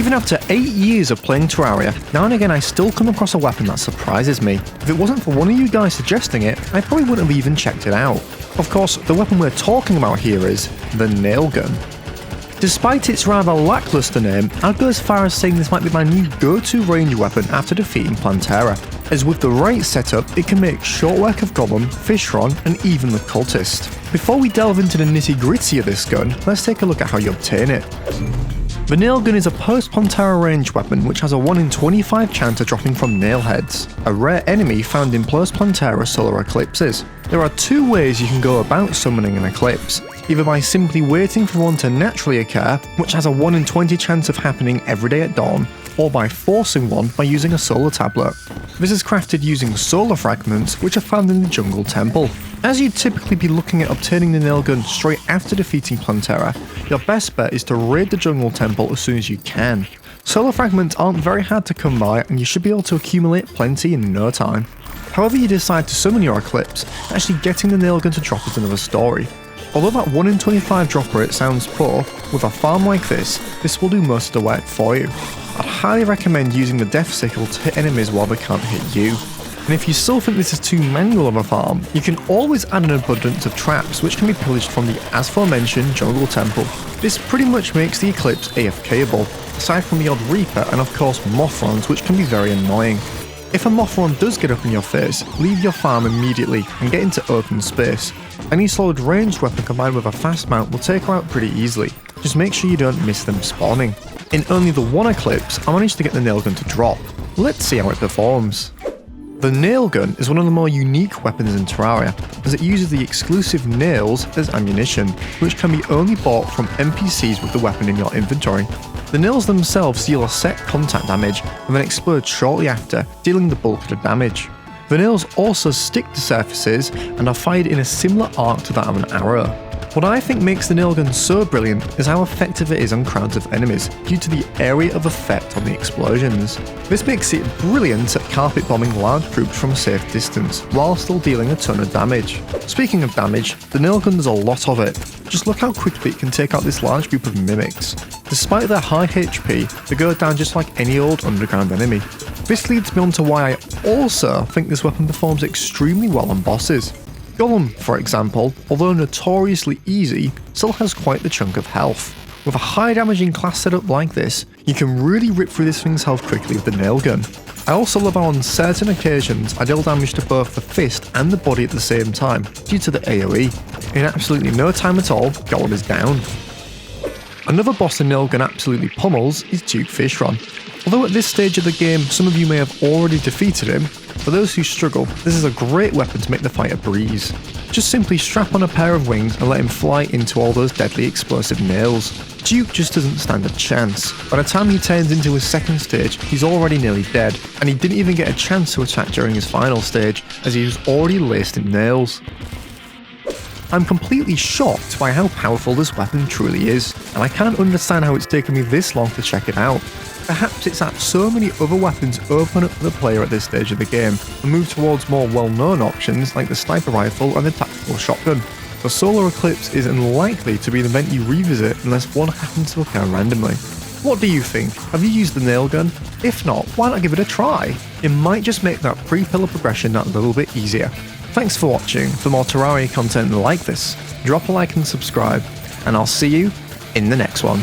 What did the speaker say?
Even after 8 years of playing Terraria, now and again I still come across a weapon that surprises me. If it wasn't for one of you guys suggesting it, I probably wouldn't have even checked it out. Of course, the weapon we're talking about here is the nail gun. Despite its rather lackluster name, I'd go as far as saying this might be my new go-to range weapon after defeating Plantera, as with the right setup it can make short work of Golem, Fishron and even the Cultist. Before we delve into the nitty-gritty of this gun, let's take a look at how you obtain it. The nail gun is a post-Plantera range weapon which has a 1 in 25 chance of dropping from nailheads, a rare enemy found in post-Plantera solar eclipses. There are 2 ways you can go about summoning an eclipse, either by simply waiting for one to naturally occur, which has a 1 in 20 chance of happening every day at dawn, or by forcing one by using a solar tablet. This is crafted using solar fragments which are found in the jungle temple. As you'd typically be looking at obtaining the nail gun straight after defeating Plantera, your best bet is to raid the jungle temple as soon as you can. Solar fragments aren't very hard to come by and you should be able to accumulate plenty in no time. However you decide to summon your eclipse, actually getting the nail gun to drop is another story. Although that 1 in 25 drop rate sounds poor, with a farm like this will do most of the work for you. I'd highly recommend using the death sickle to hit enemies while they can't hit you. And if you still think this is too manual of a farm, you can always add an abundance of traps which can be pillaged from the as aforementioned jungle temple. This pretty much makes the eclipse AFKable, aside from the odd Reaper and of course Mothrons which can be very annoying. If a Mothron does get up in your face, leave your farm immediately and get into open space. Any solid ranged weapon combined with a fast mount will take her out pretty easily, just make sure you don't miss them spawning. In only the one eclipse, I managed to get the nail gun to drop. Let's see how it performs. The nail gun is one of the more unique weapons in Terraria, as it uses the exclusive nails as ammunition, which can be only bought from NPCs with the weapon in your inventory. The nails themselves deal a set contact damage and then explode shortly after, dealing the bulk of the damage. The nails also stick to surfaces and are fired in a similar arc to that of an arrow. What I think makes the nail gun so brilliant is how effective it is on crowds of enemies, due to the area of effect on the explosions. This makes it brilliant at carpet bombing large groups from a safe distance, while still dealing a ton of damage. Speaking of damage, the nail gun does a lot of it. Just look how quickly it can take out this large group of mimics. Despite their high HP, they go down just like any old underground enemy. This leads me on to why I also think this weapon performs extremely well on bosses. Golem, for example, although notoriously easy, still has quite the chunk of health. With a high damaging class setup like this, you can really rip through this thing's health quickly with the nail gun. I also love how on certain occasions I deal damage to both the fist and the body at the same time, due to the AoE. In absolutely no time at all, Golem is down. Another boss the nail gun absolutely pummels is Duke Fishron. Although at this stage of the game some of you may have already defeated him, for those who struggle, this is a great weapon to make the fight a breeze. Just simply strap on a pair of wings and let him fly into all those deadly explosive nails. Duke just doesn't stand a chance. By the time he turns into his second stage, he's already nearly dead, and he didn't even get a chance to attack during his final stage, as he was already laced in nails. I'm completely shocked by how powerful this weapon truly is, and I can't understand how it's taken me this long to check it out. Perhaps it's that so many other weapons open up for the player at this stage of the game, and move towards more well-known options like the sniper rifle and the tactical shotgun. The solar eclipse is unlikely to be an event you revisit unless one happens to occur randomly. What do you think? Have you used the nail gun? If not, why not give it a try? It might just make that pre-pillar progression that little bit easier. Thanks for watching. For more Terraria content like this, drop a like and subscribe, and I'll see you in the next one.